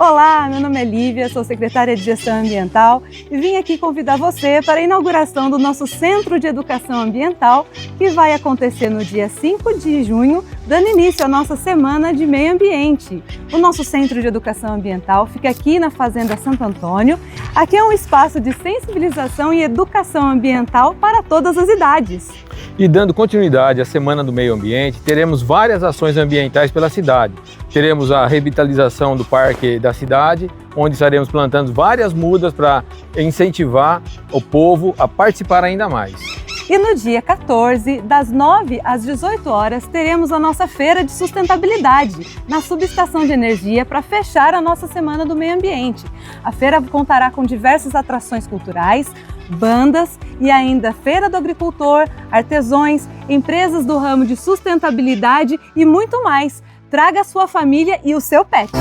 Olá, meu nome é Lívia, sou secretária de Gestão Ambiental e vim aqui convidar você para a inauguração do nosso Centro de Educação Ambiental, que vai acontecer no dia 5 de junho, dando início à nossa Semana de Meio Ambiente. O nosso Centro de Educação Ambiental fica aqui na Fazenda Santo Antônio. Aqui é um espaço de sensibilização e educação ambiental para todas as idades. E dando continuidade à Semana do Meio Ambiente, teremos várias ações ambientais pela cidade. Teremos a revitalização do parque da cidade, onde estaremos plantando várias mudas para incentivar o povo a participar ainda mais. E no dia 14, das 9 às 18 horas, teremos a nossa Feira de Sustentabilidade na Subestação de Energia para fechar a nossa Semana do Meio Ambiente. A feira contará com diversas atrações culturais, bandas e ainda Feira do Agricultor, artesãos, empresas do ramo de sustentabilidade e muito mais. Traga a sua família e o seu pet!